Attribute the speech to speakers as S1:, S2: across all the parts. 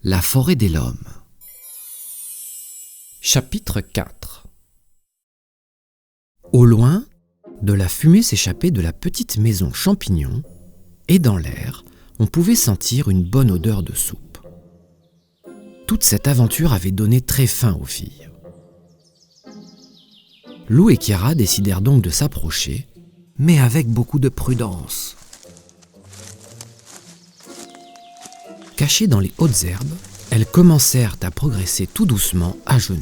S1: La forêt des Lomes. Chapitre 4. Au loin, de la fumée s'échappait de la petite maison champignon, et dans l'air, on pouvait sentir une bonne odeur de soupe. Toute cette aventure avait donné très faim aux filles. Lou et Kiara décidèrent donc de s'approcher, mais avec beaucoup de prudence. Cachées dans les hautes herbes, elles commencèrent à progresser tout doucement à genoux.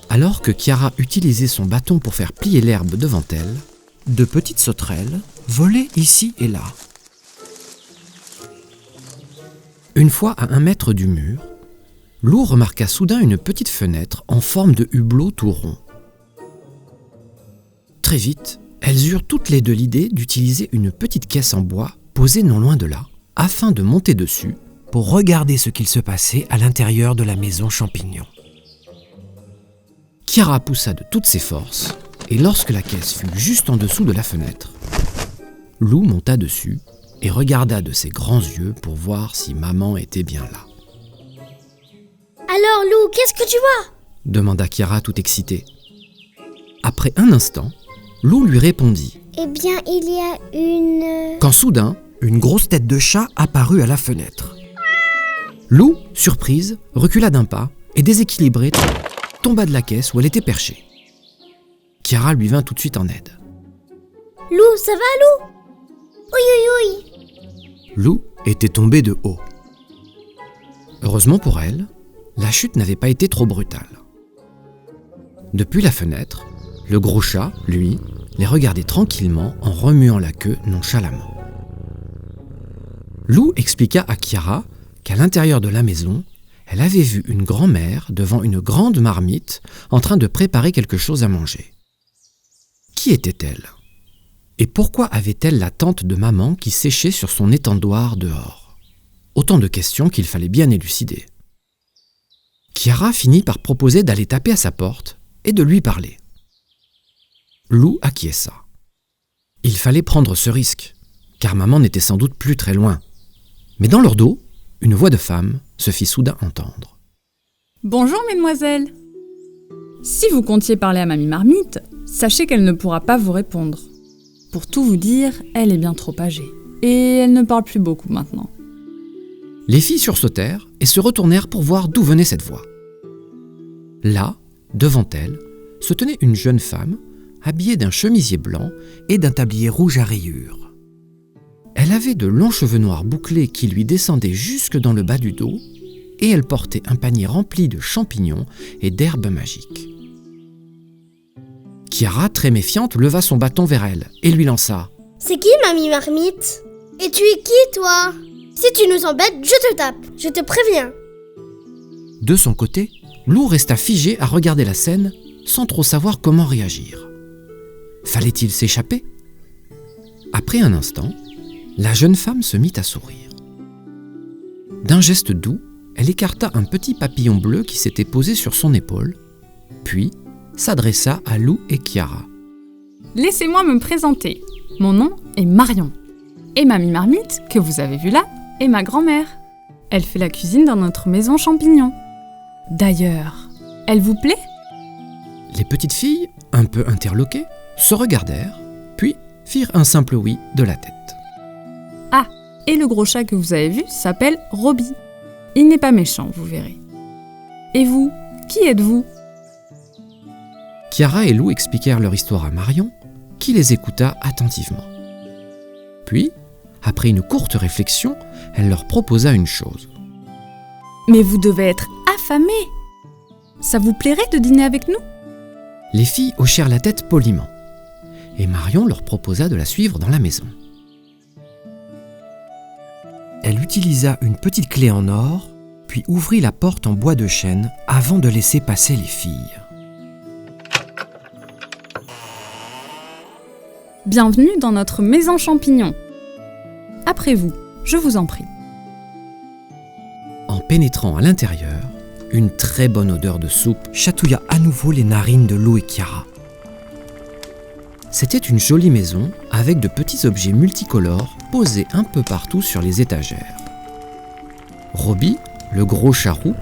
S1: Alors que Kiara utilisait son bâton pour faire plier l'herbe devant elle, de petites sauterelles volaient ici et là. Une fois à 1 mètre du mur, Lou remarqua soudain une petite fenêtre en forme de hublot tout rond. Très vite, elles eurent toutes les deux l'idée d'utiliser une petite caisse en bois posée non loin de là, afin de monter dessus pour regarder ce qu'il se passait à l'intérieur de la maison champignon. Kiara poussa de toutes ses forces, et lorsque la caisse fut juste en dessous de la fenêtre, Lou monta dessus et regarda de ses grands yeux pour voir si maman était bien là.
S2: « Alors Lou, qu'est-ce que tu vois ?»
S1: demanda Kiara tout excitée. Après un instant, Lou lui répondit.
S2: « Eh bien, il y a une... »
S1: Quand soudain, une grosse tête de chat apparut à la fenêtre. Lou, surprise, recula d'un pas et déséquilibrée, tomba de la caisse où elle était perchée. Kiara lui vint tout de suite en aide.
S2: « Lou, ça va Lou ? Oui.
S1: Lou était tombée de haut. Heureusement pour elle, la chute n'avait pas été trop brutale. Depuis la fenêtre, le gros chat, lui, les regardait tranquillement en remuant la queue nonchalamment. Lou expliqua à Kiara qu'à l'intérieur de la maison, elle avait vu une grand-mère devant une grande marmite en train de préparer quelque chose à manger. Qui était-elle ? Et pourquoi avait-elle la tente de maman qui séchait sur son étendoir dehors ? Autant de questions qu'il fallait bien élucider. Kiara finit par proposer d'aller taper à sa porte et de lui parler. Lou acquiesça. Il fallait prendre ce risque, car maman n'était sans doute plus très loin. Mais dans leur dos, une voix de femme se fit soudain entendre.
S3: « Bonjour, mesdemoiselles. Si vous comptiez parler à Mamie Marmite, sachez qu'elle ne pourra pas vous répondre. Pour tout vous dire, elle est bien trop âgée, et elle ne parle plus beaucoup maintenant. »
S1: Les filles sursautèrent et se retournèrent pour voir d'où venait cette voix. Là, devant elles, se tenait une jeune femme, habillée d'un chemisier blanc et d'un tablier rouge à rayures. Elle avait de longs cheveux noirs bouclés qui lui descendaient jusque dans le bas du dos, et elle portait un panier rempli de champignons et d'herbes magiques. Kiara, très méfiante, leva son bâton vers elle et lui lança.
S2: « C'est qui, Mamie Marmite ? Et tu es qui, toi ? Si tu nous embêtes, je te tape, je te préviens. »
S1: De son côté, Lou resta figée à regarder la scène sans trop savoir comment réagir. Fallait-il s'échapper ? Après un instant, la jeune femme se mit à sourire. D'un geste doux, elle écarta un petit papillon bleu qui s'était posé sur son épaule, puis s'adressa à Lou et Kiara.
S3: « Laissez-moi me présenter. Mon nom est Marion. Et Mamie Marmite, que vous avez vue là, est ma grand-mère. Elle fait la cuisine dans notre maison champignon. D'ailleurs, elle vous plaît ? »
S1: Les petites filles, un peu interloquées, se regardèrent, puis firent un simple oui de la tête.
S3: Ah, et le gros chat que vous avez vu s'appelle Roby. Il n'est pas méchant, vous verrez. Et vous, qui êtes-vous ?
S1: Kiara et Lou expliquèrent leur histoire à Marion, qui les écouta attentivement. Puis, après une courte réflexion, elle leur proposa une chose.
S3: « Mais vous devez être affamés. Ça vous plairait de dîner avec nous ?»
S1: Les filles hochèrent la tête poliment, et Marion leur proposa de la suivre dans la maison. Elle utilisa une petite clé en or, puis ouvrit la porte en bois de chêne avant de laisser passer les filles.
S3: Bienvenue dans notre maison champignon. Après vous, je vous en prie.
S1: En pénétrant à l'intérieur, une très bonne odeur de soupe chatouilla à nouveau les narines de Lou et Kiara. C'était une jolie maison avec de petits objets multicolores posés un peu partout sur les étagères. Robbie, le gros charroux,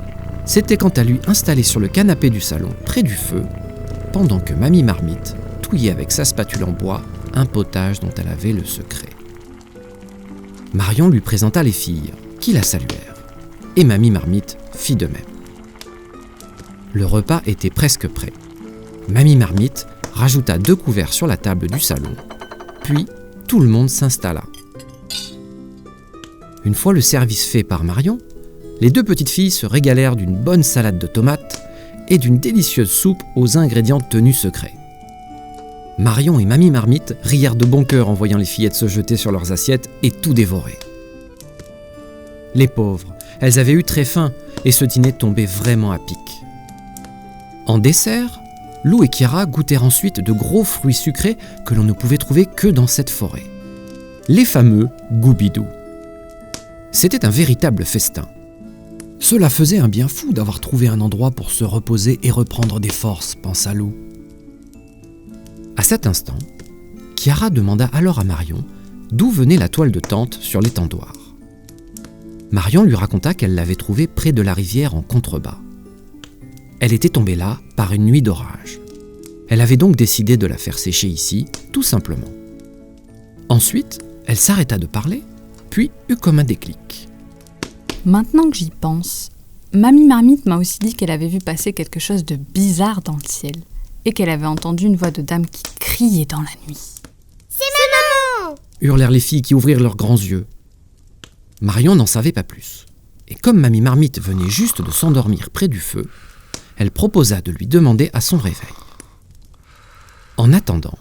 S1: s'était quant à lui installé sur le canapé du salon, près du feu, pendant que Mamie Marmite touillait avec sa spatule en bois un potage dont elle avait le secret. Marion lui présenta les filles, qui la saluèrent, et Mamie Marmite fit de même. Le repas était presque prêt. Mamie Marmite rajouta 2 couverts sur la table du salon, puis tout le monde s'installa. Une fois le service fait par Marion, les 2 petites filles se régalèrent d'une bonne salade de tomates et d'une délicieuse soupe aux ingrédients tenus secrets. Marion et Mamie Marmite rièrent de bon cœur en voyant les fillettes se jeter sur leurs assiettes et tout dévorer. Les pauvres, elles avaient eu très faim et ce dîner tombait vraiment à pic. En dessert, Lou et Kiara goûtèrent ensuite de gros fruits sucrés que l'on ne pouvait trouver que dans cette forêt. Les fameux goubidous. C'était un véritable festin. Cela faisait un bien fou d'avoir trouvé un endroit pour se reposer et reprendre des forces, pensa Lou. À cet instant, Kiara demanda alors à Marion d'où venait la toile de tente sur l'étendoir. Marion lui raconta qu'elle l'avait trouvée près de la rivière en contrebas. Elle était tombée là par une nuit d'orage. Elle avait donc décidé de la faire sécher ici, tout simplement. Ensuite, elle s'arrêta de parler, puis eut comme un déclic.
S3: Maintenant que j'y pense, Mamie Marmite m'a aussi dit qu'elle avait vu passer quelque chose de bizarre dans le ciel et qu'elle avait entendu une voix de dame qui criait dans la nuit.
S2: « C'est maman !»
S1: hurlèrent les filles qui ouvrirent leurs grands yeux. Marion n'en savait pas plus. Et comme Mamie Marmite venait juste de s'endormir près du feu, elle proposa de lui demander à son réveil. En attendant,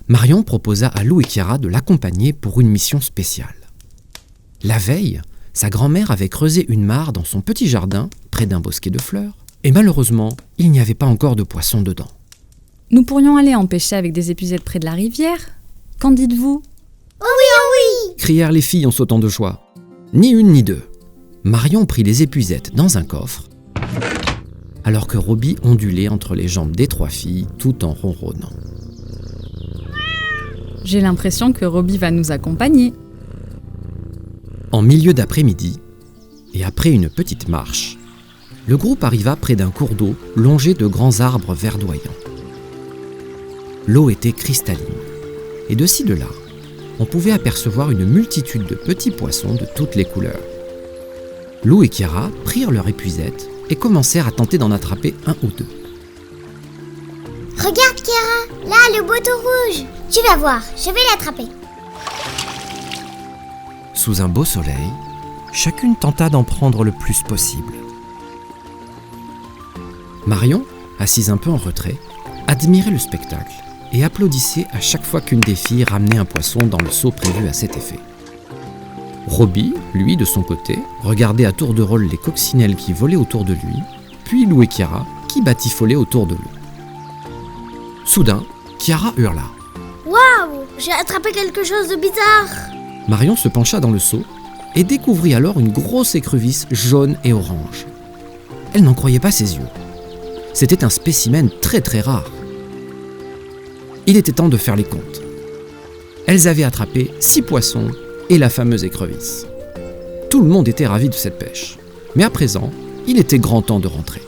S1: Marion proposa à Lou et Kiara de l'accompagner pour une mission spéciale. La veille, sa grand-mère avait creusé une mare dans son petit jardin, près d'un bosquet de fleurs, et malheureusement, il n'y avait pas encore de poissons dedans.
S3: Nous pourrions aller en pêcher avec des épuisettes près de la rivière. Qu'en dites-vous ?
S2: Oh oui,
S1: Crièrent les filles en sautant de joie. Ni une ni deux. Marion prit les épuisettes dans un coffre, alors que Robbie ondulait entre les jambes des 3 filles tout en ronronnant.
S3: J'ai l'impression que Robbie va nous accompagner.
S1: En milieu d'après-midi, et après une petite marche, le groupe arriva près d'un cours d'eau longé de grands arbres verdoyants. L'eau était cristalline, et de ci de là, on pouvait apercevoir une multitude de petits poissons de toutes les couleurs. Lou et Kiara prirent leur épuisette et commencèrent à tenter d'en attraper un ou 2.
S2: « Regarde Kiara, là le bateau rouge. Tu vas voir, je vais l'attraper. »
S1: Sous un beau soleil, chacune tenta d'en prendre le plus possible. Marion, assise un peu en retrait, admirait le spectacle et applaudissait à chaque fois qu'une des filles ramenait un poisson dans le seau prévu à cet effet. Robbie, lui, de son côté, regardait à tour de rôle les coccinelles qui volaient autour de lui, puis Lou et Kiara qui batifolaient autour de l'eau. Soudain, Kiara hurla.
S2: « Waouh, j'ai attrapé quelque chose de bizarre !»
S1: Marion se pencha dans le seau et découvrit alors une grosse écrevisse jaune et orange. Elle n'en croyait pas ses yeux. C'était un spécimen très très rare. Il était temps de faire les comptes. Elles avaient attrapé 6 poissons et la fameuse écrevisse. Tout le monde était ravi de cette pêche. Mais à présent, il était grand temps de rentrer.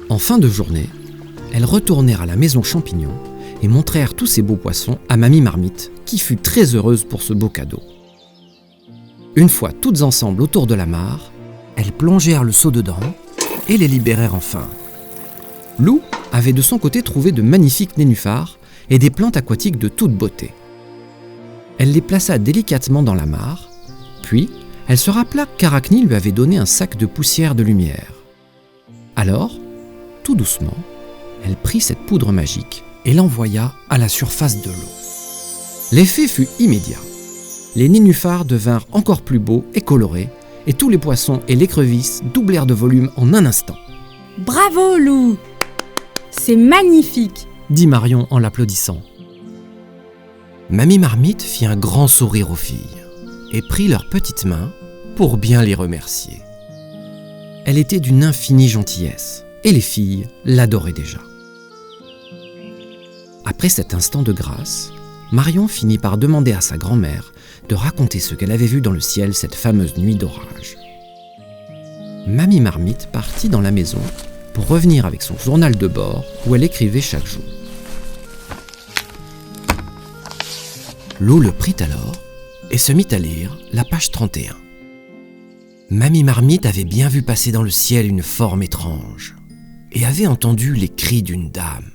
S1: En fin de journée, elles retournèrent à la maison Champignon et montrèrent tous ces beaux poissons à Mamie Marmite, qui fut très heureuse pour ce beau cadeau. Une fois toutes ensemble autour de la mare, elles plongèrent le seau dedans et les libérèrent enfin. Lou avait de son côté trouvé de magnifiques nénuphars et des plantes aquatiques de toute beauté. Elle les plaça délicatement dans la mare, puis elle se rappela qu'Arachne lui avait donné un sac de poussière de lumière. Alors, tout doucement, elle prit cette poudre magique et l'envoya à la surface de l'eau. L'effet fut immédiat. Les nénuphars devinrent encore plus beaux et colorés, et tous les poissons et l'écrevisse doublèrent de volume en un instant.
S3: « Bravo, Lou ! C'est magnifique !»
S1: dit Marion en l'applaudissant. Mamie Marmite fit un grand sourire aux filles et prit leurs petites mains pour bien les remercier. Elle était d'une infinie gentillesse et les filles l'adoraient déjà. Après cet instant de grâce, Marion finit par demander à sa grand-mère de raconter ce qu'elle avait vu dans le ciel cette fameuse nuit d'orage. Mamie Marmite partit dans la maison pour revenir avec son journal de bord où elle écrivait chaque jour. Lou le prit alors et se mit à lire la page 31. Mamie Marmite avait bien vu passer dans le ciel une forme étrange et avait entendu les cris d'une dame.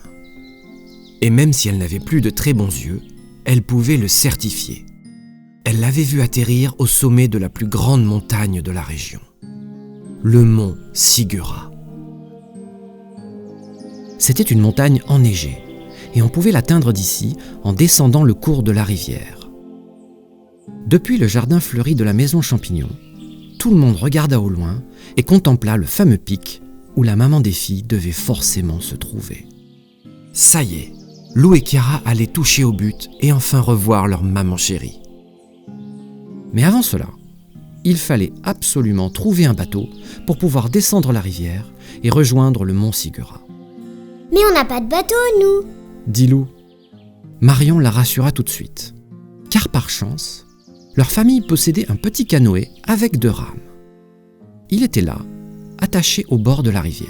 S1: Et même si elle n'avait plus de très bons yeux, elle pouvait le certifier. Elle l'avait vu atterrir au sommet de la plus grande montagne de la région, le mont Sigura. C'était une montagne enneigée, et on pouvait l'atteindre d'ici en descendant le cours de la rivière. Depuis le jardin fleuri de la maison Champignon, tout le monde regarda au loin et contempla le fameux pic où la maman des filles devait forcément se trouver. Ça y est, Lou et Chiara allaient toucher au but et enfin revoir leur maman chérie. Mais avant cela, il fallait absolument trouver un bateau pour pouvoir descendre la rivière et rejoindre le mont Sigura.
S2: « Mais on n'a pas de bateau, nous !»
S1: dit Lou. Marion la rassura tout de suite, car par chance, leur famille possédait un petit canoë avec 2 rames. Il était là, attaché au bord de la rivière,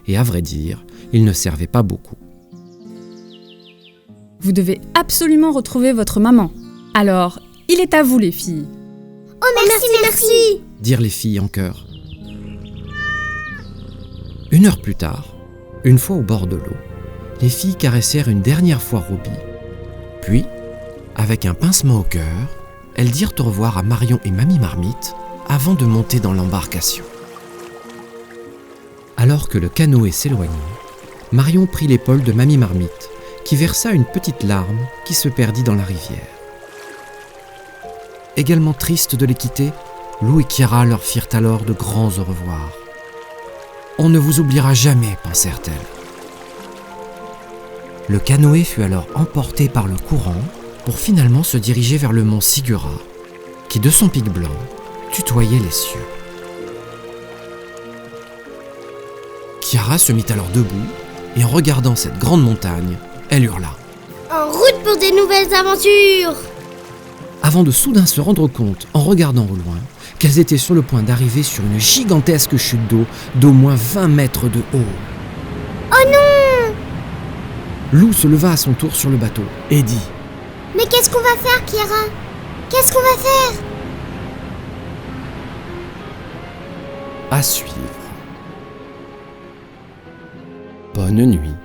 S1: et à vrai dire, il ne servait pas beaucoup.
S3: Vous devez absolument retrouver votre maman. Alors, il est à vous les filles.
S2: « Oh, merci !»
S1: dirent les filles en chœur. 1 heure plus tard, une fois au bord de l'eau, les filles caressèrent une dernière fois Roby. Puis, avec un pincement au cœur, elles dirent au revoir à Marion et Mamie Marmite avant de monter dans l'embarcation. Alors que le canoë s'éloignait, Marion prit l'épaule de Mamie Marmite, qui versa une petite larme qui se perdit dans la rivière. Également tristes de les quitter, Lou et Chiara leur firent alors de grands au revoir. « On ne vous oubliera jamais », pensèrent-elles. Le canoë fut alors emporté par le courant pour finalement se diriger vers le mont Sigura, qui de son pic blanc tutoyait les cieux. Chiara se mit alors debout et en regardant cette grande montagne, elle hurla.
S2: « En route pour des nouvelles aventures !»
S1: Avant de soudain se rendre compte, en regardant au loin, qu'elles étaient sur le point d'arriver sur une gigantesque chute d'eau d'au moins 20 mètres de haut.
S2: « Oh non !»
S1: Lou se leva à son tour sur le bateau et dit
S2: « Mais qu'est-ce qu'on va faire, Chiara ? Qu'est-ce qu'on va faire ?»
S1: À suivre. Bonne nuit.